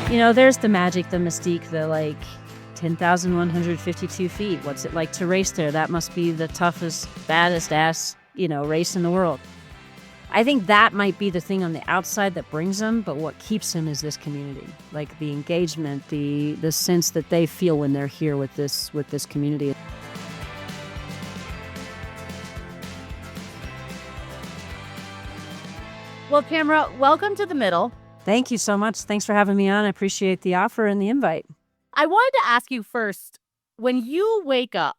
There's the magic, the mystique, the 10,152 feet. What's it like to race there? That must be the toughest, baddest ass, race in the world. I think that might be the thing on the outside that brings them, but what keeps them is this community, like the engagement, the sense that they feel when they're here with this community. Well, Tamira, welcome to the middle. Thank you so much. Thanks for having me on. I appreciate the offer and the invite. I wanted to ask you first, when you wake up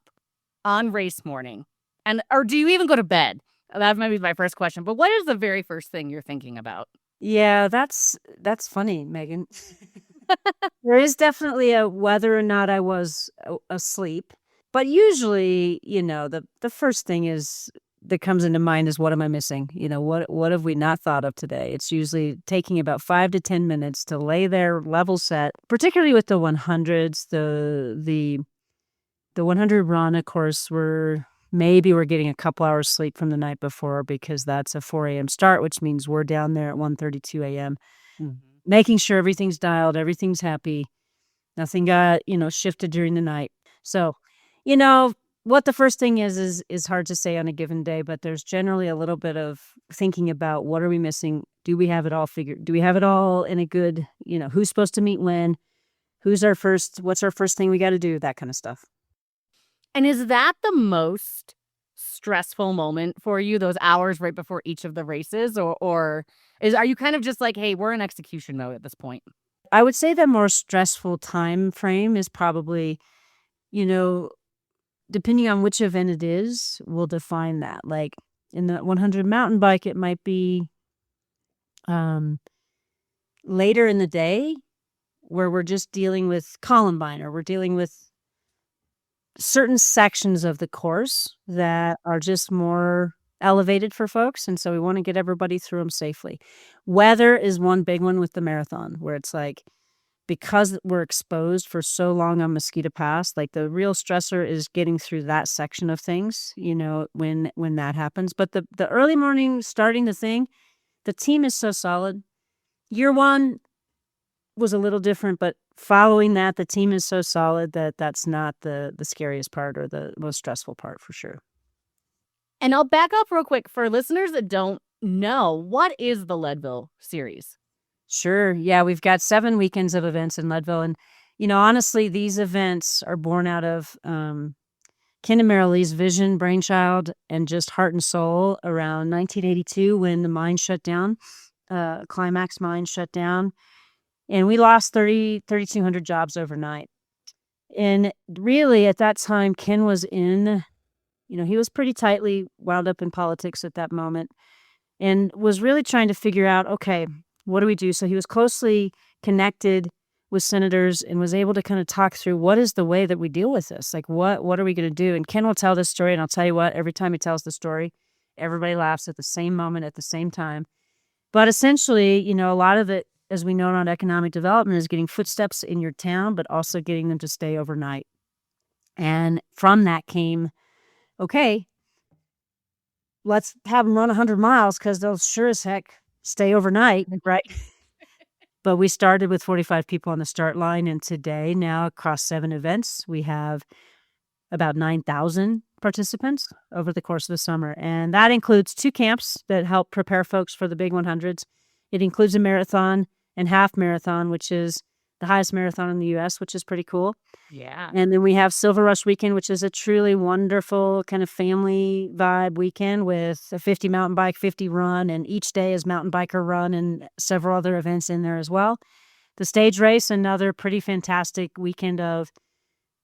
on race morning, or do you even go to bed? That might be my first question. But what is the very first thing you're thinking about? Yeah, that's funny, Megan. There is definitely a whether or not I was asleep. But usually, the first thing that comes into mind is, what am I missing? What have we not thought of today? It's usually taking about 5 to 10 minutes to lay there, level set, particularly with the 100s. The 100 run, of course, we're getting a couple hours sleep from the night before, because that's a 4 a.m. start, which means we're down there at 1:32 a.m. Making sure everything's dialed, everything's happy, nothing got shifted during the night. So, what the first thing is hard to say on a given day, but there's generally a little bit of thinking about, what are we missing? Do we have it all figured? Do we have it all in a good, who's supposed to meet when? What's our first thing we got to do? That kind of stuff. And is that the most stressful moment for you, those hours right before each of the races? Or are you kind of just like, hey, we're in execution mode at this point? I would say the more stressful time frame is probably, depending on which event it is, will define that. Like in the 100 mountain bike, it might be later in the day, where we're just dealing with Columbine, or we're dealing with certain sections of the course that are just more elevated for folks. And so we want to get everybody through them safely. Weather is one big one with the marathon, where it's like, because we're exposed for so long on Mosquito Pass, like the real stressor is getting through that section of things, when that happens. But the early morning starting the thing, the team is so solid. Year one was a little different, but following that, the team is so solid that that's not the scariest part or the most stressful part, for sure. And I'll back up real quick for listeners that don't know, what is the Leadville Series? Sure. Yeah, we've got 7 weekends of events in Leadville. And, honestly, these events are born out of Ken and Mary Lee's vision, brainchild, and just heart and soul around 1982, when the mine shut down, Climax mine shut down. And we lost 3,200 jobs overnight. And really, at that time, Ken was he was pretty tightly wound up in politics at that moment, and was really trying to figure out, okay, what do we do? So he was closely connected with senators and was able to kind of talk through, what is the way that we deal with this? Like, what are we going to do? And Ken will tell this story, and I'll tell you what, every time he tells the story, everybody laughs at the same moment, at the same time. But essentially, a lot of it, as we know, around economic development, is getting footsteps in your town, but also getting them to stay overnight. And from that came, okay, let's have them run 100 miles, because they'll sure as heck stay overnight, right? But we started with 45 people on the start line, and today, now across 7 events, we have about 9,000 participants over the course of the summer. And that includes 2 camps that help prepare folks for the big 100s. It includes a marathon and half marathon, which is the highest marathon in the U.S., which is pretty cool. Yeah. And then we have Silver Rush Weekend, which is a truly wonderful kind of family vibe weekend with a 50 mountain bike, 50 run, and each day is mountain biker run and several other events in there as well. The stage race, another pretty fantastic weekend of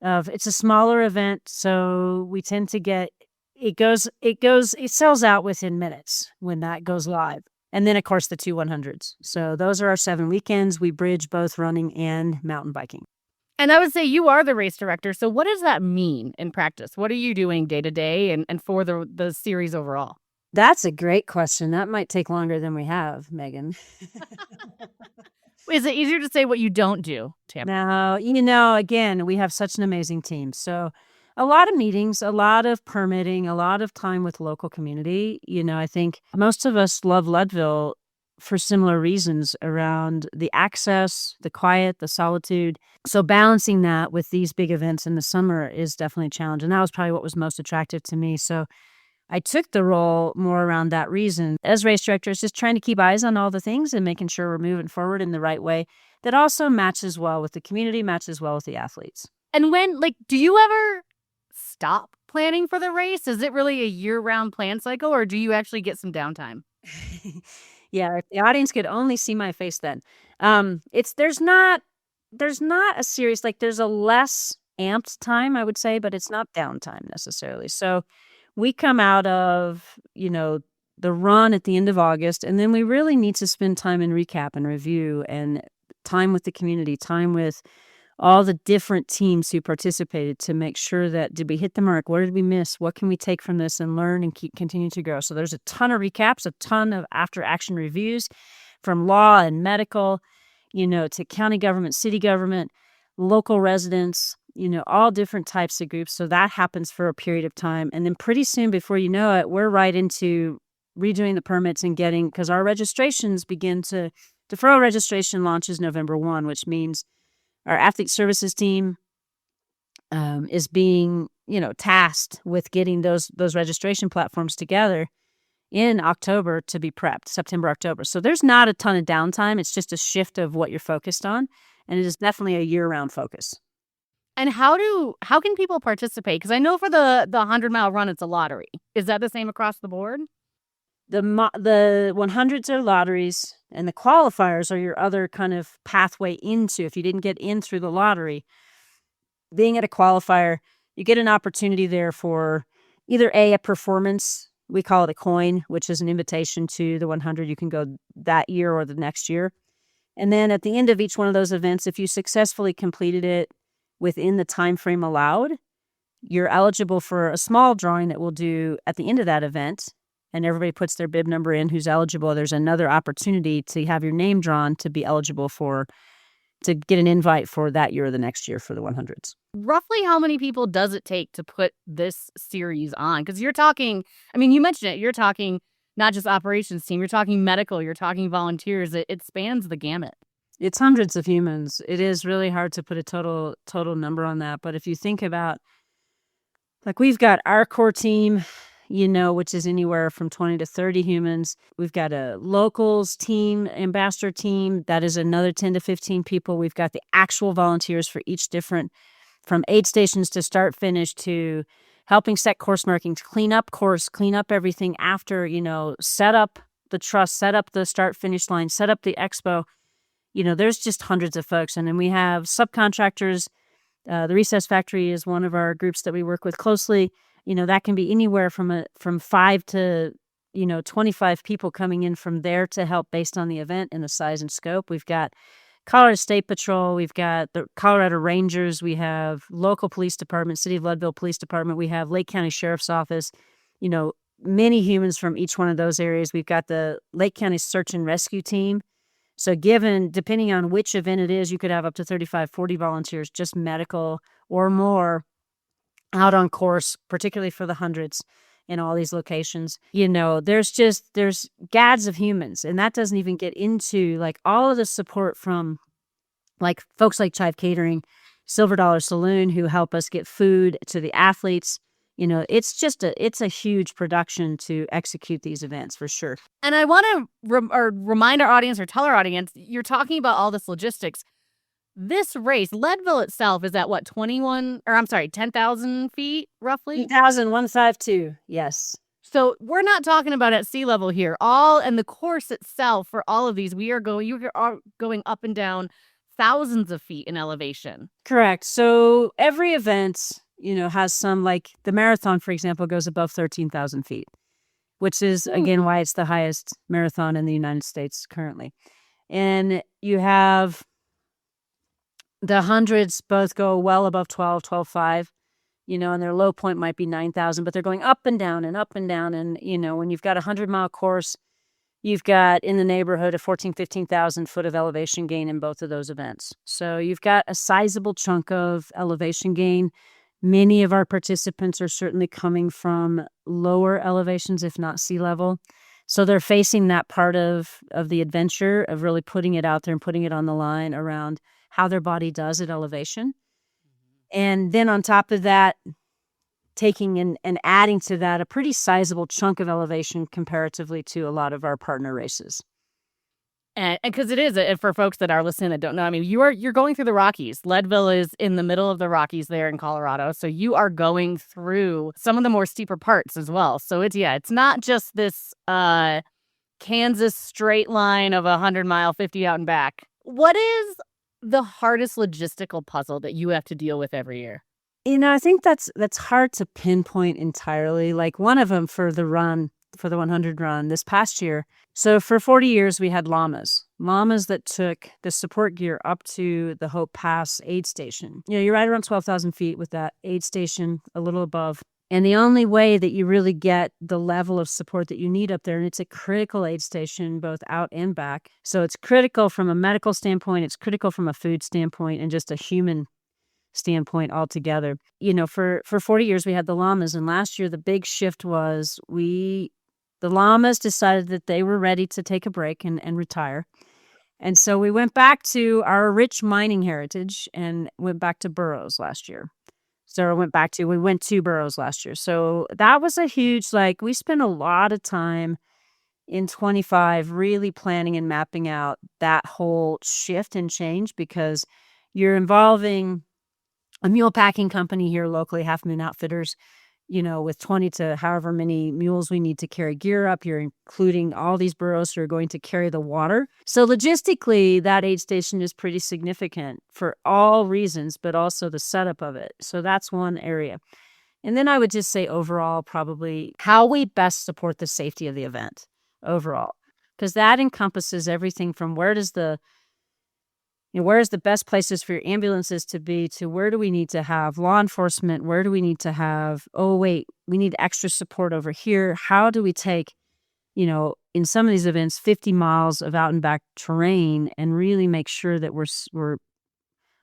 it's a smaller event, so we tend to get, it sells out within minutes when that goes live. And then, of course, the 2 100s. So those are our 7 weekends. We bridge both running and mountain biking. And I would say you are the race director. So what does that mean in practice? What are you doing day to day and for the series overall? That's a great question. That might take longer than we have, Megan. Is it easier to say what you don't do, Tamara? No, again, we have such an amazing team. So a lot of meetings, a lot of permitting, a lot of time with local community. I think most of us love Leadville for similar reasons around the access, the quiet, the solitude. So balancing that with these big events in the summer is definitely a challenge. And that was probably what was most attractive to me. So I took the role more around that reason. As race director, it's just trying to keep eyes on all the things and making sure we're moving forward in the right way that also matches well with the community, matches well with the athletes. And when, do you ever stop planning for the race? Is it really a year-round plan cycle, or do you actually get some downtime? Yeah, if the audience could only see my face then. There's not a serious, there's a less amped time, I would say, but it's not downtime necessarily. So we come out of, the run at the end of August, and then we really need to spend time in recap and review and time with the community, time with all the different teams who participated to make sure that, did we hit the mark? What did we miss? What can we take from this and learn and continue to grow? So there's a ton of recaps, a ton of after action reviews from law and medical, to county government, city government, local residents, all different types of groups. So that happens for a period of time. And then pretty soon, before you know it, we're right into redoing the permits and because our registrations begin to, deferral registration launches November 1, which means our athlete services team is being, tasked with getting those registration platforms together in October to be prepped, September, October. So there's not a ton of downtime. It's just a shift of what you're focused on. And it is definitely a year-round focus. And how can people participate? Because I know for the 100-mile run, it's a lottery. Is that the same across the board? The 100s are lotteries, and the qualifiers are your other kind of pathway into. If you didn't get in through the lottery, being at a qualifier, you get an opportunity there for either a performance. We call it a coin, which is an invitation to the 100. You can go that year or the next year. And then at the end of each one of those events, if you successfully completed it within the time frame allowed, you're eligible for a small drawing that we'll do at the end of that event. And everybody puts their bib number in who's eligible. There's another opportunity to have your name drawn to be eligible to get an invite for that year or the next year for the 100s. Roughly how many people does it take to put this series on? Because you're talking, you mentioned it, you're talking not just operations team, you're talking medical, you're talking volunteers. It spans the gamut. It's hundreds of humans. It is really hard to put a total number on that. But if you think about, we've got our core team, which is anywhere from 20 to 30 humans. We've got a locals team, ambassador team. That is another 10 to 15 people. We've got the actual volunteers for each different, from aid stations to start finish to helping set course markings, clean up course, clean up everything after, set up the truss, set up the start finish line, set up the expo. There's just hundreds of folks. And then we have subcontractors. The Recess Factory is one of our groups that we work with closely. That can be anywhere from 5 to, 25 people coming in from there to help based on the event and the size and scope. We've got Colorado State Patrol. We've got the Colorado Rangers. We have local police department, City of Leadville Police Department. We have Lake County Sheriff's Office. Many humans from each one of those areas. We've got the Lake County Search and Rescue Team. So depending on which event it is, you could have up to 35, 40 volunteers, just medical or more, out on course, particularly for the 100s in all these locations. There's gads of humans, and that doesn't even get into all of the support from folks like Chive Catering, Silver Dollar Saloon, who help us get food to the athletes. It's a huge production to execute these events for sure. And I want to remind our audience or tell our audience, you're talking about all this logistics. This race, Leadville itself, is at what, 10,000 feet roughly? 10,152, yes. So we're not talking about at sea level here. And the course itself for all of these, you are going up and down thousands of feet in elevation. Correct. So every event, has some, the marathon, for example, goes above 13,000 feet, which is, again, why it's the highest marathon in the United States currently. And you have the 100s both go well above 12.5, and their low point might be 9,000, but they're going up and down and up and down. And, when you've got a 100-mile course, you've got in the neighborhood of 15,000 foot of elevation gain in both of those events. So you've got a sizable chunk of elevation gain. Many of our participants are certainly coming from lower elevations, if not sea level. So they're facing that part of the adventure of really putting it out there and putting it on the line around how their body does at elevation. And then on top of that, taking and adding to that a pretty sizable chunk of elevation comparatively to a lot of our partner races. And because it is, and for folks that are listening that don't know, I mean, you're going through the Rockies. Leadville is in the middle of the Rockies there in Colorado, so you are going through some of the more steeper parts as well. So it's not just this Kansas straight line of 100-mile, 50 out and back. What is the hardest logistical puzzle that you have to deal with every year? I think that's hard to pinpoint entirely. Like one of them for the 100 run this past year. So for 40 years, we had llamas that took the support gear up to the Hope Pass aid station. You're right around 12,000 feet with that aid station a little above. And the only way that you really get the level of support that you need up there, and it's a critical aid station, both out and back. So it's critical from a medical standpoint, it's critical from a food standpoint, and just a human standpoint altogether. For 40 years, we had the llamas. And last year, the big shift was the llamas decided that they were ready to take a break and retire. And so we went back to our rich mining heritage and went back to burros last year. We went to burros last year. So that was a huge, we spent a lot of time in 25 really planning and mapping out that whole shift and change, because you're involving a mule packing company here locally, Half Moon Outfitters, with 20 to however many mules we need to carry gear up. You're including all these burros who are going to carry the water. So logistically, that aid station is pretty significant for all reasons, but also the setup of it. So that's one area. And then I would just say overall, probably how we best support the safety of the event overall, because that encompasses everything from where's the best places for your ambulances to be, to where do we need to have law enforcement? Where do we need to have, we need extra support over here. How do we take, in some of these events, 50 miles of out and back terrain and really make sure that we're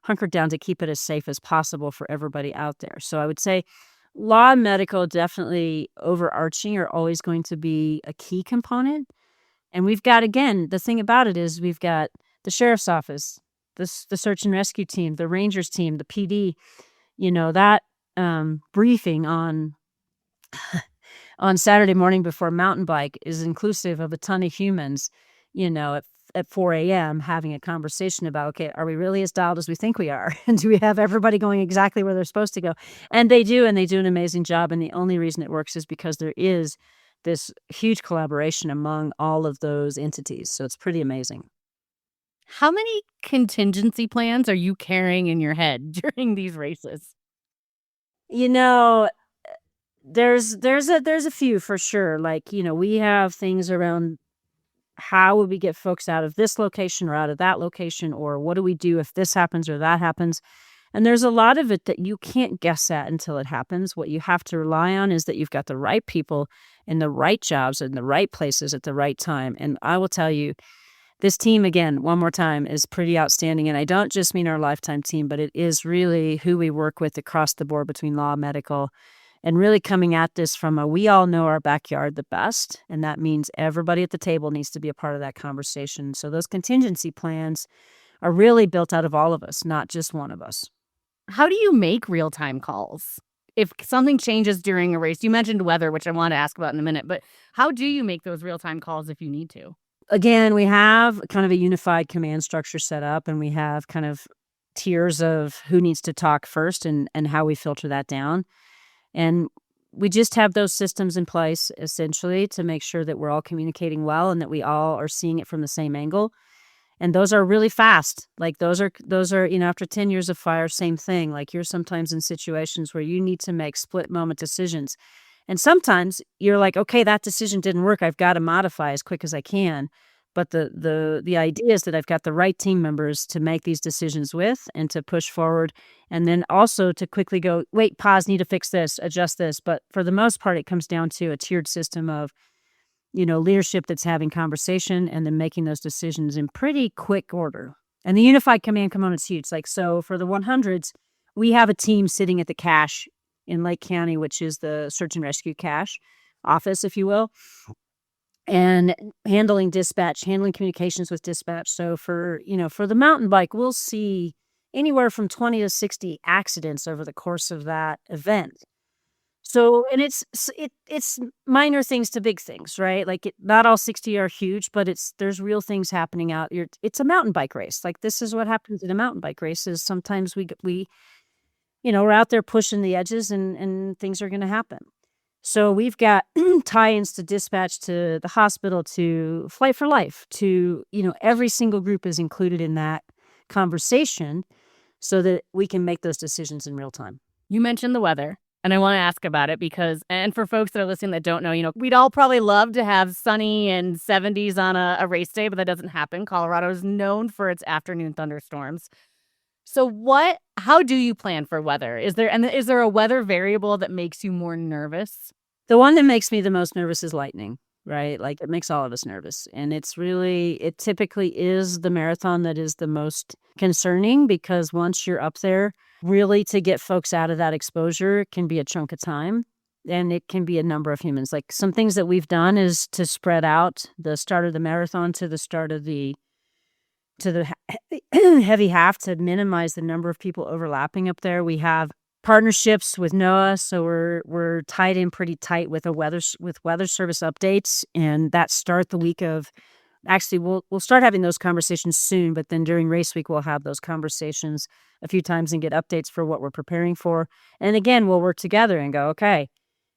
hunkered down to keep it as safe as possible for everybody out there. So I would say law and medical, definitely overarching, are always going to be a key component. And we've got, again, the thing about it is we've got the sheriff's office, the search and rescue team, the rangers team, the PD, that briefing on Saturday morning before mountain bike is inclusive of a ton of humans, at 4 a.m. having a conversation about, okay, are we really as dialed as we think we are? And do we have everybody going exactly where they're supposed to go? And they do an amazing job. And the only reason it works is because there is this huge collaboration among all of those entities. So it's pretty amazing. How many contingency plans are you carrying in your head during these races? There's a few for sure. We have things around how would we get folks out of this location or out of that location, or what do we do if this happens or that happens? And there's a lot of it that you can't guess at until it happens. What you have to rely on is that you've got the right people in the right jobs in the right places at the right time. And I will tell you, this team, again, one more time, is pretty outstanding. And I don't just mean our lifetime team, but it is really who we work with across the board between law, medical, and really coming at this from we all know our backyard the best. And that means everybody at the table needs to be a part of that conversation. So those contingency plans are really built out of all of us, not just one of us. How do you make real-time calls? If something changes during a race, you mentioned weather, which I want to ask about in a minute, but how do you make those real-time calls if you need to? Again, we have kind of a unified command structure set up, and we have kind of tiers of who needs to talk first and how we filter that down. And we just have those systems in place, essentially, to make sure that we're all communicating well and that we all are seeing it from the same angle. And those are really fast. Those are, after 10 years of fire, same thing. You're sometimes in situations where you need to make split moment decisions. And sometimes you're like, okay, that decision didn't work. I've got to modify as quick as I can. But the idea is that I've got the right team members to make these decisions with and to push forward. And then also to quickly go, wait, pause, need to fix this, adjust this. But for the most part, it comes down to a tiered system of, leadership that's having conversation and then making those decisions in pretty quick order. And the unified command component's huge. So for the 100s, we have a team sitting at the cache in Lake County, which is the search and rescue cache office, if you will. and handling communications with dispatch. So for the mountain bike, we'll see anywhere from 20 to 60 accidents over the course of that event. So, and it's minor things to big things, right? Like not all 60 are huge, but there's real things happening out. It's a mountain bike race. Like this is what happens in a mountain bike race is sometimes we're out there pushing the edges and things are going to happen. So we've got tie-ins to dispatch, to the hospital, to Flight for Life, to, every single group is included in that conversation so that we can make those decisions in real time. You mentioned the weather, and I want to ask about it because, and for folks that are listening that don't know, we'd all probably love to have sunny and 70s on a race day, but that doesn't happen. Colorado is known for its afternoon thunderstorms. So how do you plan for weather? Is there a weather variable that makes you more nervous? The one that makes me the most nervous is lightning, right? Like it makes all of us nervous. And it typically is the marathon that is the most concerning because once you're up there, really to get folks out of that exposure can be a chunk of time. And it can be a number of humans. Like some things that we've done is to spread out the start of the marathon to the start of the heavy half to minimize the number of people overlapping up there. We have partnerships with NOAA, so we're tied in pretty tight with weather service updates, and that start the week of. Actually, we'll start having those conversations soon, but then during race week we'll have those conversations a few times and get updates for what we're preparing for. And again, we'll work together and go, okay,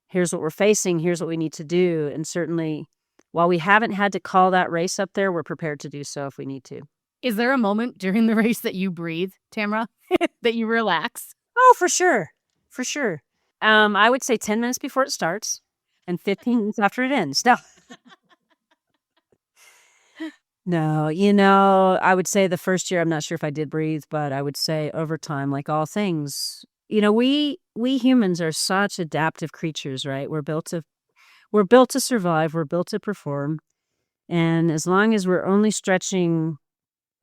here's what we're facing, here's what we need to do. And certainly, while we haven't had to call that race up there, we're prepared to do so if we need to. Is there a moment during the race that you breathe, Tamira, that you relax? Oh, for sure. For sure. I would say 10 minutes before it starts and 15 minutes after it ends. No, I would say the first year, I'm not sure if I did breathe, but I would say over time, like all things, we humans are such adaptive creatures, right? We're built to survive. We're built to perform. And as long as we're only stretching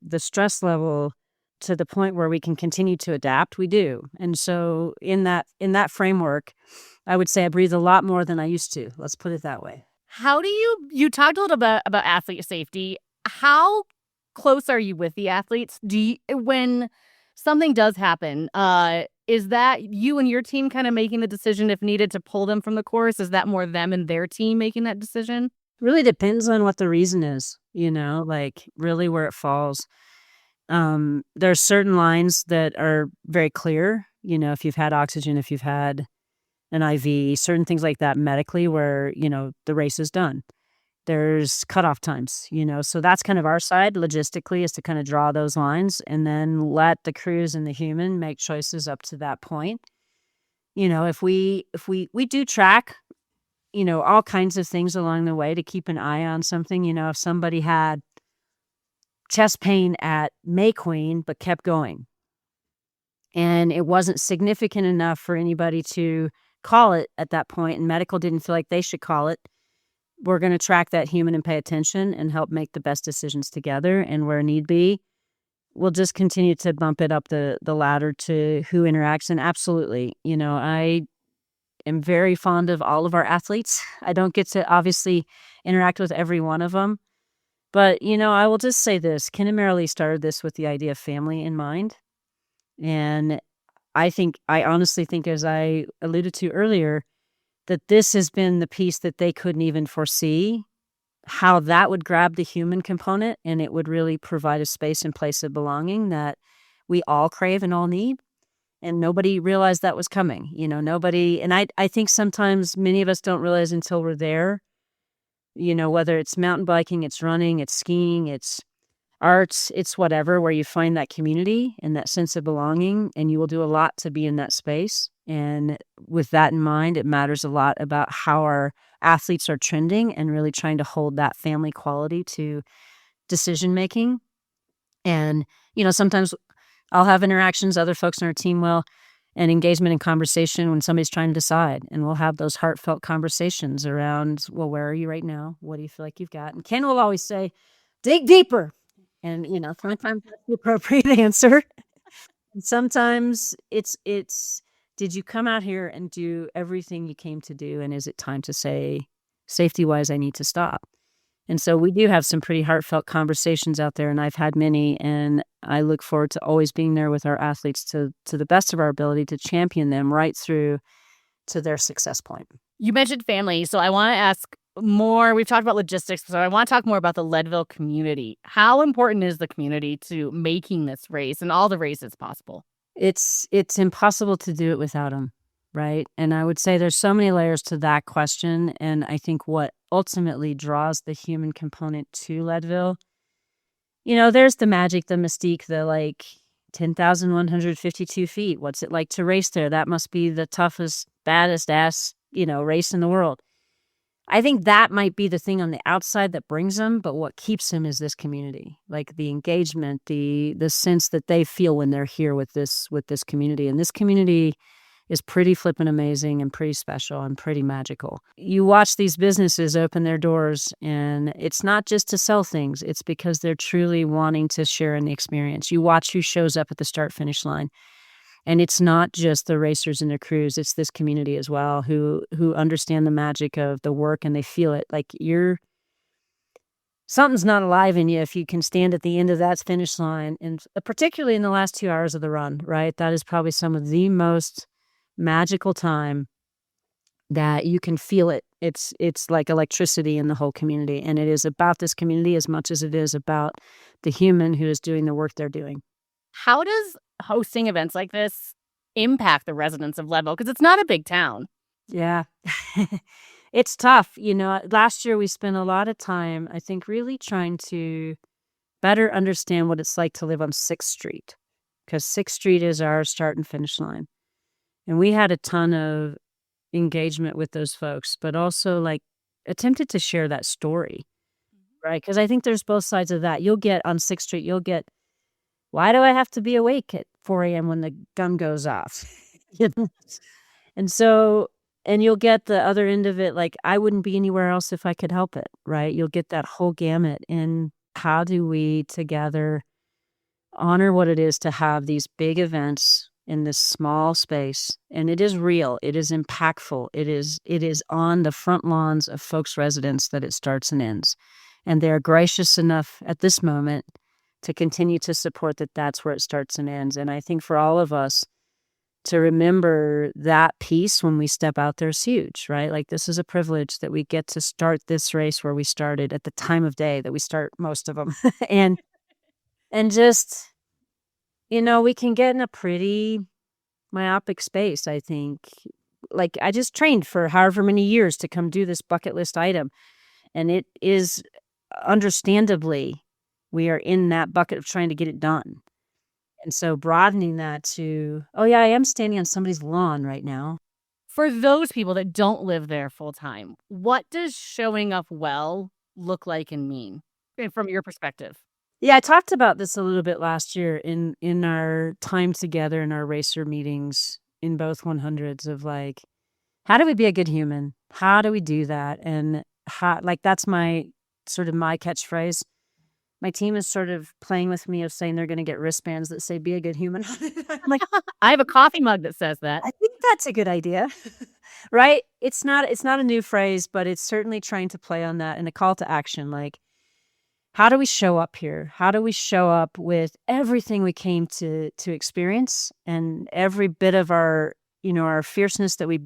the stress level to the point where we can continue to adapt, we do. And so in that framework, I would say I breathe a lot more than I used to. Let's put it that way. How do you talked a little bit about athlete safety. How close are you with the athletes? When something does happen, is that you and your team kind of making the decision if needed to pull them from the course? Is that more them and their team making that decision? Really depends on what the reason is, like really where it falls. There are certain lines that are very clear, if you've had oxygen, if you've had an IV, certain things like that medically where, the race is done. There's cutoff times, so that's kind of our side logistically is to kind of draw those lines and then let the crews and the human make choices up to that point. If we do track, all kinds of things along the way to keep an eye on something, if somebody had chest pain at May Queen, but kept going. And it wasn't significant enough for anybody to call it at that point, and medical didn't feel like they should call it. We're going to track that human and pay attention and help make the best decisions together. And where need be, we'll just continue to bump it up the ladder to who interacts. And absolutely, I am very fond of all of our athletes. I don't get to obviously interact with every one of them. But, I will just say this. Ken and Marilee started this with the idea of family in mind. And I honestly think, as I alluded to earlier, that this has been the piece that they couldn't even foresee, how that would grab the human component and it would really provide a space and place of belonging that we all crave and all need. And nobody realized that was coming, nobody. And I think sometimes many of us don't realize until we're there, whether it's mountain biking, it's running, it's skiing, it's arts, it's whatever, where you find that community and that sense of belonging, and you will do a lot to be in that space. And with that in mind, it matters a lot about how our athletes are trending and really trying to hold that family quality to decision making. And, sometimes I'll have interactions, other folks on our team will, and engagement and conversation when somebody's trying to decide. And we'll have those heartfelt conversations around, well, where are you right now? What do you feel like you've got? And Ken will always say, dig deeper. And, sometimes that's the appropriate answer. And sometimes it's, did you come out here and do everything you came to do? And is it time to say, safety-wise, I need to stop? And so we do have some pretty heartfelt conversations out there, and I've had many, and I look forward to always being there with our athletes to the best of our ability to champion them right through to their success point. You mentioned family, so I want to ask more. We've talked about logistics, so I want to talk more about the Leadville community. How important is the community to making this race and all the races possible? It's impossible to do it without them, right? And I would say there's so many layers to that question, and I think what ultimately draws the human component to Leadville, there's the magic, the mystique, the, 10,152 feet. What's it like to race there? That must be the toughest, baddest ass, race in the world. I think that might be the thing on the outside that brings them, but what keeps them is this community, like the engagement, the sense that they feel when they're here with this community. And this community is pretty flippin' amazing and pretty special and pretty magical. You watch these businesses open their doors, and it's not just to sell things. It's because they're truly wanting to share in the experience. You watch who shows up at the start-finish line. And it's not just the racers and their crews, it's this community as well who understand the magic of the work, and they feel it. Like something's not alive in you if you can stand at the end of that finish line, and particularly in the last 2 hours of the run, right? That is probably some of the most magical time that you can feel it. It's like electricity in the whole community, and it is about this community as much as it is about the human who is doing the work they're doing. How does hosting events like this impact the residents of Leadville? Because it's not a big town. Yeah. It's tough. Last year we spent a lot of time, I think, really trying to better understand what it's like to live on 6th Street, because 6th Street is our start and finish line. And we had a ton of engagement with those folks, but also attempted to share that story, right? Because I think there's both sides of that. You'll get on 6th Street, why do I have to be awake at 4 a.m. when the gun goes off? And so, and you'll get the other end of it, I wouldn't be anywhere else if I could help it, right? You'll get that whole gamut. And how do we together honor what it is to have these big events in this small space? And it is real. It is impactful. It is on the front lawns of folks' residents that it starts and ends. And they're gracious enough at this moment to continue to support that that's where it starts and ends. And I think for all of us to remember that piece when we step out there is huge, right? This is a privilege that we get to start this race where we started at the time of day that we start most of them. and just, we can get in a pretty myopic space, I think. I just trained for however many years to come do this bucket list item. And it is understandably, we are in that bucket of trying to get it done. And so broadening that to, oh yeah, I am standing on somebody's lawn right now. For those people that don't live there full time, what does showing up well look like and mean from your perspective? Yeah, I talked about this a little bit last year in our time together in our racer meetings in both 100s of how do we be a good human? How do we do that? And how, that's my sort of my catchphrase. My team is sort of playing with me of saying they're going to get wristbands that say, be a good human. I'm like, I have a coffee mug that says that. I think that's a good idea, right? It's not a new phrase, but it's certainly trying to play on that and a call to action. How do we show up here? How do we show up with everything we came to experience and every bit of our, our fierceness that we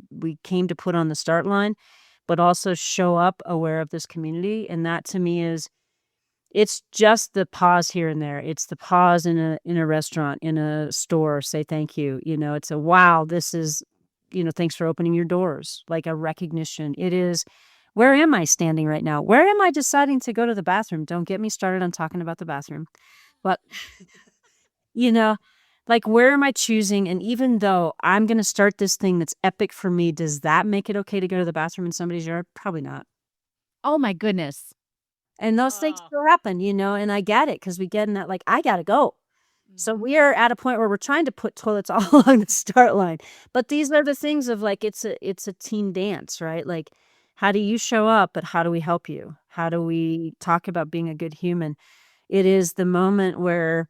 came to put on the start line, but also show up aware of this community. And that to me it's just the pause here and there. It's the pause in a restaurant, in a store, say thank you. It's a wow, this is, thanks for opening your doors, a recognition. It is, where am I standing right now? Where am I deciding to go to the bathroom? Don't get me started on talking about the bathroom. But, where am I choosing? And even though I'm going to start this thing that's epic for me, does that make it okay to go to the bathroom in somebody's yard? Probably not. Oh my goodness. And those things still happen, and I get it because we get in that, I got to go. So we are at a point where we're trying to put toilets all along the start line. But these are the things of it's a team dance, right? How do you show up, but how do we help you? How do we talk about being a good human? It is the moment where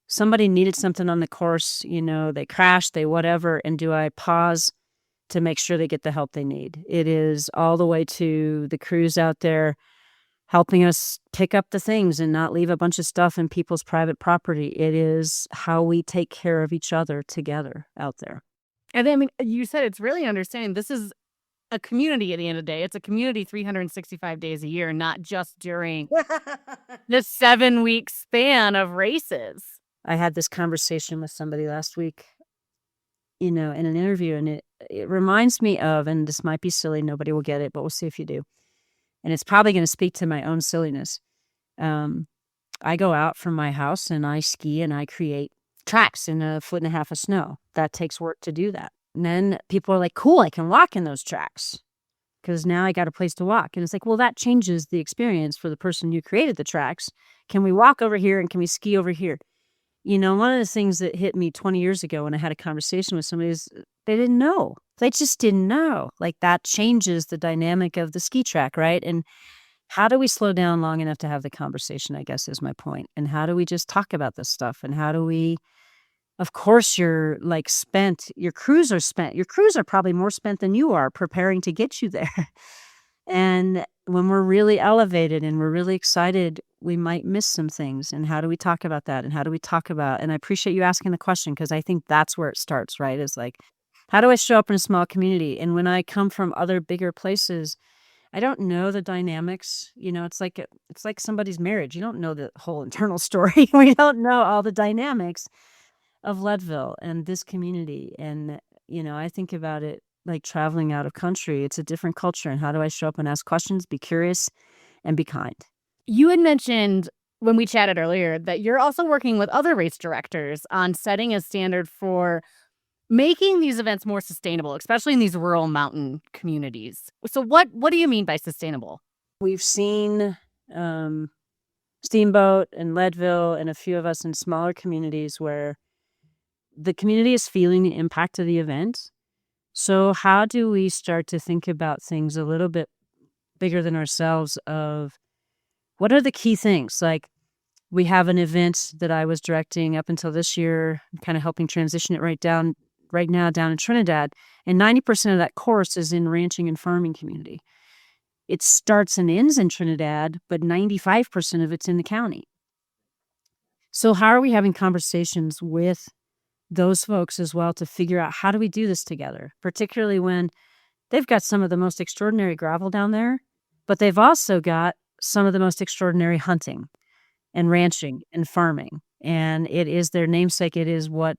somebody needed something on the course, they crashed, they whatever, and do I pause to make sure they get the help they need? It is all the way to the crews out there helping us pick up the things and not leave a bunch of stuff in people's private property. It is how we take care of each other together out there. And then, I mean, you said it's really understanding this is a community at the end of the day. It's a community 365 days a year, not just during the 7-week span of races. I had this conversation with somebody last week, in an interview, and it reminds me of, and this might be silly, nobody will get it, but we'll see if you do. And it's probably going to speak to my own silliness. I go out from my house and I ski and I create tracks in 1.5 feet of snow. That takes work to do that. And then people are like, cool, I can walk in those tracks because now I got a place to walk. And it's like, well, that changes the experience for the person who created the tracks. Can we walk over here and can we ski over here? One of the things that hit me 20 years ago when I had a conversation with somebody is they didn't know. They just didn't know. Like, that changes the dynamic of the ski track, right? And how do we slow down long enough to have the conversation, I guess, is my point. And how do we just talk about this stuff? And how do we, of course, you're like spent. Your crews are spent. Your crews are probably more spent than you are preparing to get you there. And when we're really elevated and we're really excited, we might miss some things. And how do we talk about that? And how do we talk about, and I appreciate you asking the question because I think that's where it starts, right? Is like, how do I show up in a small community? And when I come from other bigger places, I don't know the dynamics. It's like somebody's marriage. You don't know the whole internal story. We don't know all the dynamics of Leadville and this community. And, I think about it like traveling out of country. It's a different culture. And how do I show up and ask questions, be curious, and be kind? You had mentioned when we chatted earlier that you're also working with other race directors on setting a standard for making these events more sustainable, especially in these rural mountain communities. So what do you mean by sustainable? We've seen Steamboat and Leadville and a few of us in smaller communities where the community is feeling the impact of the event. So how do we start to think about things a little bit bigger than ourselves of what are the key things? Like, we have an event that I was directing up until this year, kind of helping transition it right now down in Trinidad, and 90% of that course is in ranching and farming community. It starts and ends in Trinidad, but 95% of it's in the county. So how are we having conversations with those folks as well to figure out how do we do this together, particularly when they've got some of the most extraordinary gravel down there, but they've also got some of the most extraordinary hunting and ranching and farming. And it is their namesake. It is what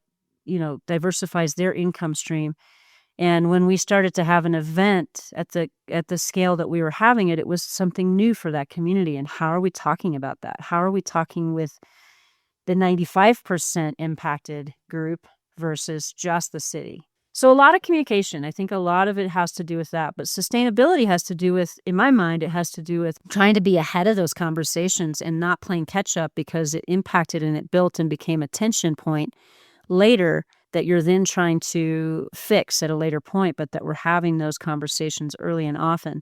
diversifies their income stream. And when we started to have an event at the scale that we were having it was something new for that community. And how are we talking about that? How are we talking with the 95% impacted group versus just the city? So a lot of communication. I think a lot of it has to do with that. But sustainability has to do with, in my mind, it has to do with trying to be ahead of those conversations and not playing catch up because it impacted and it built and became a tension point later that you're then trying to fix at a later point, but that we're having those conversations early and often.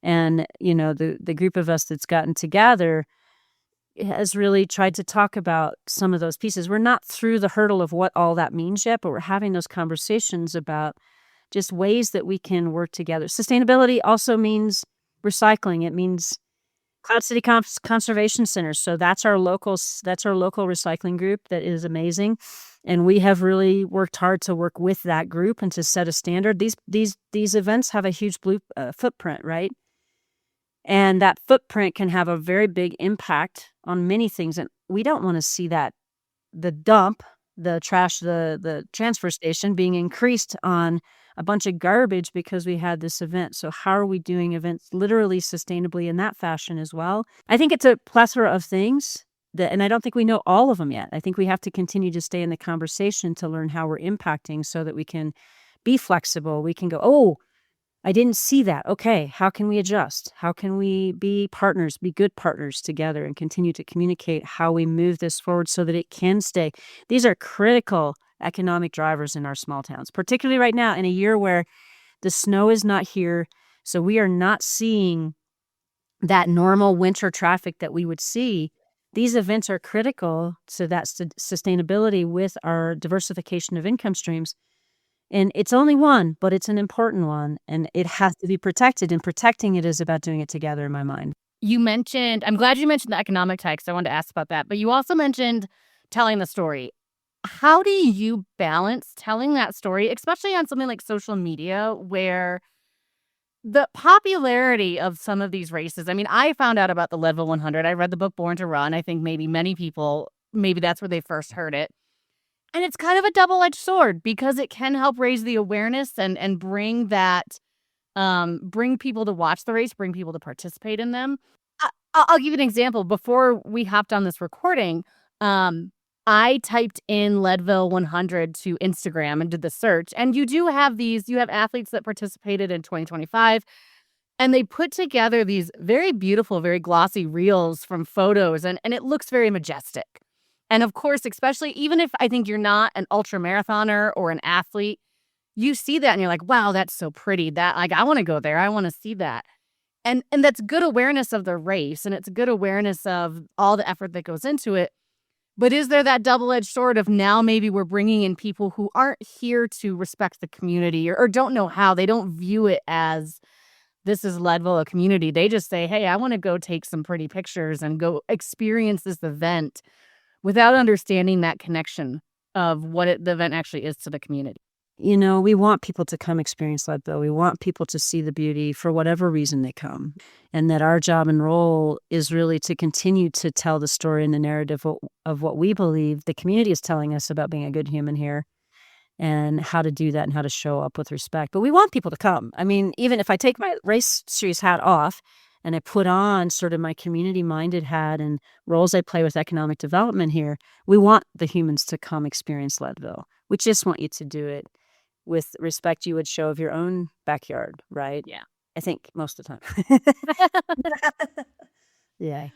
And, the group of us that's gotten together has really tried to talk about some of those pieces. We're not through the hurdle of what all that means yet, but we're having those conversations about just ways that we can work together. Sustainability also means recycling. It means Cloud City Conservation Centers. So that's our local recycling group that is amazing. And we have really worked hard to work with that group and to set a standard. These events have a huge footprint, right? And that footprint can have a very big impact on many things. And we don't want to see that the dump, the trash, the transfer station being increased on a bunch of garbage because we had this event. So how are we doing events literally sustainably in that fashion as well? I think it's a plethora of things and I don't think we know all of them yet. I think we have to continue to stay in the conversation to learn how we're impacting so that we can be flexible. We can go, oh, I didn't see that. Okay, how can we adjust? How can we be partners, be good partners together and continue to communicate how we move this forward so that it can stay? These are critical economic drivers in our small towns, particularly right now in a year where the snow is not here. So we are not seeing that normal winter traffic that we would see. These events are critical to that sustainability with our diversification of income streams. And it's only one, but it's an important one, and it has to be protected. And protecting it is about doing it together, in my mind. I'm glad you mentioned the economic tie, 'cause I wanted to ask about that, but you also mentioned telling the story. How do you balance telling that story, especially on something like social media, where the popularity of some of these races? I mean, I found out about the Leadville 100. I read the book Born to Run. I think maybe many people, maybe that's where they first heard it. And it's kind of a double-edged sword, because it can help raise the awareness and bring that, bring people to watch the race, bring people to participate in them. I'll give you an example. Before we hopped on this recording, I typed in Leadville 100 to Instagram and did the search. And you have athletes that participated in 2025, and they put together these very beautiful, very glossy reels from photos, and it looks very majestic. And of course, especially even if I think you're not an ultra marathoner or an athlete, you see that and you're like, wow, that's so pretty. That, like, I want to go there. I want to see that. And that's good awareness of the race, and it's good awareness of all the effort that goes into it. But is there that double-edged sword of, now maybe we're bringing in people who aren't here to respect the community, or don't know how? They don't view it as, this is Leadville, a community. They just say, hey, I want to go take some pretty pictures and go experience this event, without understanding that connection of what the event actually is to the community. You know, we want people to come experience Leadville. We want people to see the beauty for whatever reason they come. And that our job and role is really to continue to tell the story and the narrative of what we believe the community is telling us about being a good human here, and how to do that and how to show up with respect. But we want people to come. I mean, even if I take my race series hat off and I put on sort of my community-minded hat and roles I play with economic development here, we want the humans to come experience Leadville. We just want you to do it with respect you would show of your own backyard, right? Yeah. I think most of the time. Yeah.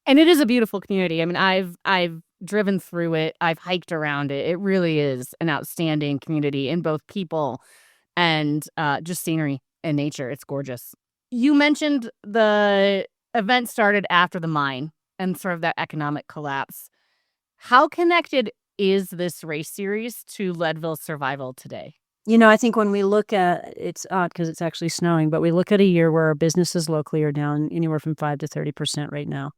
And it is a beautiful community. I mean, I've driven through it. I've hiked around it. It really is an outstanding community in both people and just scenery and nature. It's gorgeous. You mentioned the event started after the mine and sort of that economic collapse. How connected is this race series to Leadville's survival today? You know, I think when we look at, it's odd because it's actually snowing, but we look at a year where our businesses locally are down anywhere from 5 to 30% right now.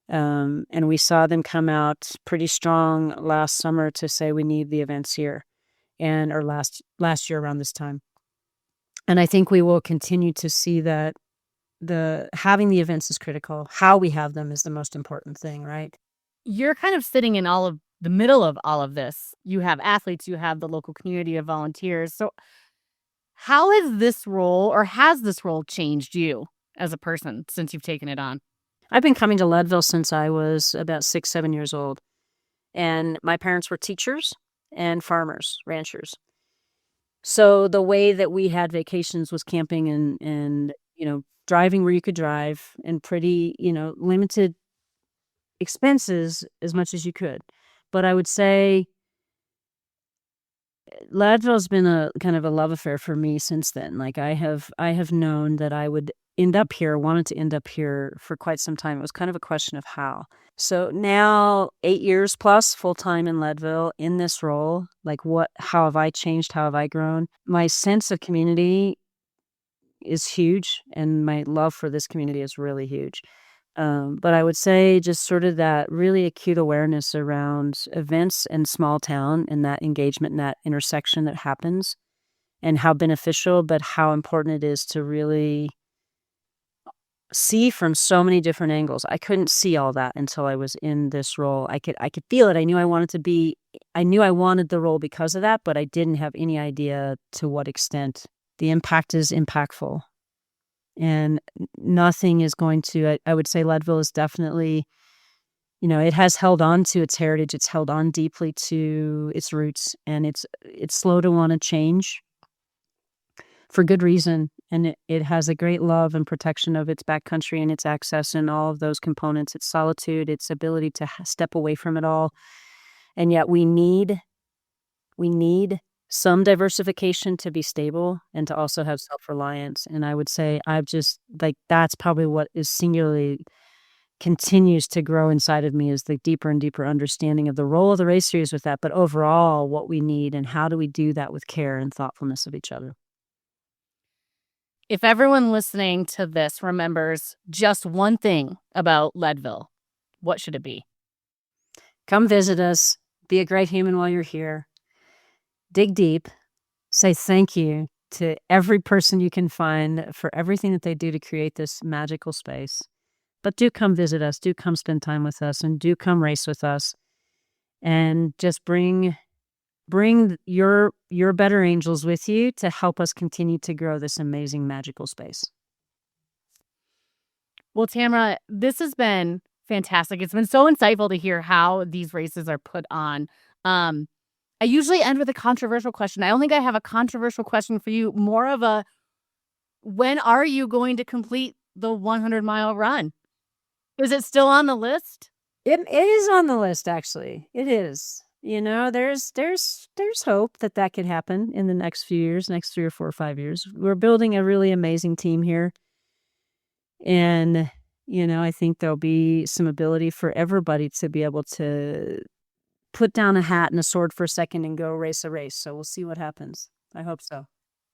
And we saw them come out pretty strong last summer to say we need the events here, or last year around this time. And I think we will continue to see that having the events is critical. How we have them is the most important thing, right? You're kind of sitting in the middle of all of this. You have athletes, you have the local community of volunteers. So how has this role changed you as a person since you've taken it on? I've been coming to Leadville since I was about 6, 7 years old. And my parents were teachers and farmers, ranchers. So the way that we had vacations was camping and driving where you could drive, and pretty, limited expenses as much as you could. But I would say Leadville's been a kind of a love affair for me since then. Like, I have known that I would wanted to end up here for quite some time. It was kind of a question of how. So now 8 years plus full-time in Leadville in this role, like, how have I changed? How have I grown? My sense of community is huge, and my love for this community is really huge. But I would say just sort of that really acute awareness around events and small town, and that engagement and that intersection that happens, and how beneficial, but how important it is to really see from so many different angles. I couldn't see all that until I was in this role. I could feel it. I knew I wanted the role because of that, but I didn't have any idea to what extent. The impact is impactful. And nothing is going to, I would say Leadville is definitely, it has held on to its heritage. It's held on deeply to its roots, and it's slow to want to change for good reason. And it has a great love and protection of its backcountry and its access and all of those components, its solitude, its ability to step away from it all. And yet we need some diversification to be stable and to also have self-reliance. And I would say I've just, like, that's probably what is singularly continues to grow inside of me, is the deeper and deeper understanding of the role of the race series with that, but overall what we need and how do we do that with care and thoughtfulness of each other. If everyone listening to this remembers just one thing about Leadville, what should it be? Come visit us. Be a great human while you're here. Dig deep. Say thank you to every person you can find for everything that they do to create this magical space. But do come visit us. Do come spend time with us, and do come race with us. And just bring your better angels with you to help us continue to grow this amazing magical space. Well, Tamara, this has been fantastic. It's been so insightful to hear how these races are put on. I usually end with a controversial question. I don't think I have a controversial question for you. More of a, when are you going to complete the 100-mile run? Is it still on the list? It is on the list, actually. It is. You know, there's hope that could happen in the next few years, next 3 or 4 or 5 years. We're building a really amazing team here. And, you know, I think there'll be some ability for everybody to be able to put down a hat and a sword for a second and go race a race. So we'll see what happens. I hope so.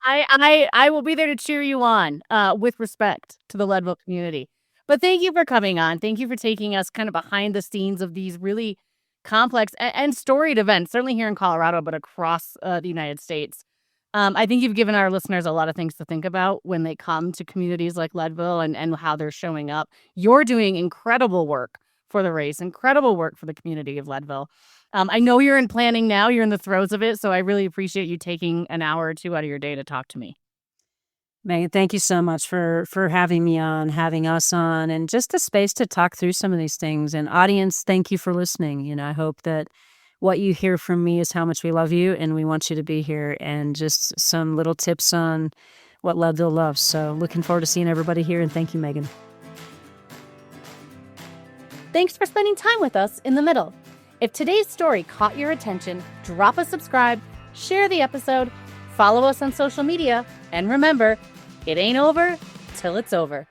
I will be there to cheer you on, with respect to the Leadville community. But thank you for coming on. Thank you for taking us kind of behind the scenes of these really complex and storied events, certainly here in Colorado, but across the United States. I think you've given our listeners a lot of things to think about when they come to communities like Leadville and how they're showing up. You're doing incredible work for the race, incredible work for the community of Leadville. I know you're in planning now. You're in the throes of it. So I really appreciate you taking an hour or two out of your day to talk to me. Megan, thank you so much for having me on, having us on, and just the space to talk through some of these things. And audience, thank you for listening. You know, I hope that what you hear from me is how much we love you and we want you to be here, and just some little tips on what Leadville loves. So looking forward to seeing everybody here, and thank you, Megan. Thanks for spending time with us in the middle. If today's story caught your attention, drop a subscribe, share the episode, follow us on social media, and remember, it ain't over till it's over.